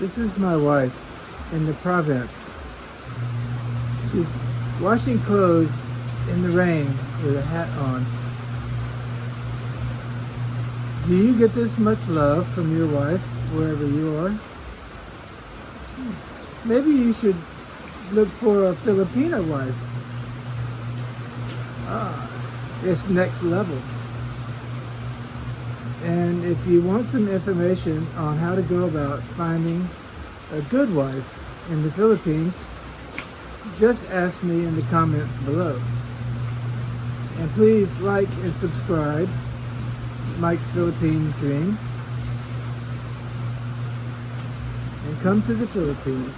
This is my wife in the province. She's washing clothes in the rain with a hat on. Do you get this much love from your wife wherever you are? Maybe you should look for a Filipina wife. It's next level. And if you want some information on how to go about finding a good wife in the Philippines, just ask me in the comments below. And please like and subscribe Mike's Philippine Dream, and come to the Philippines.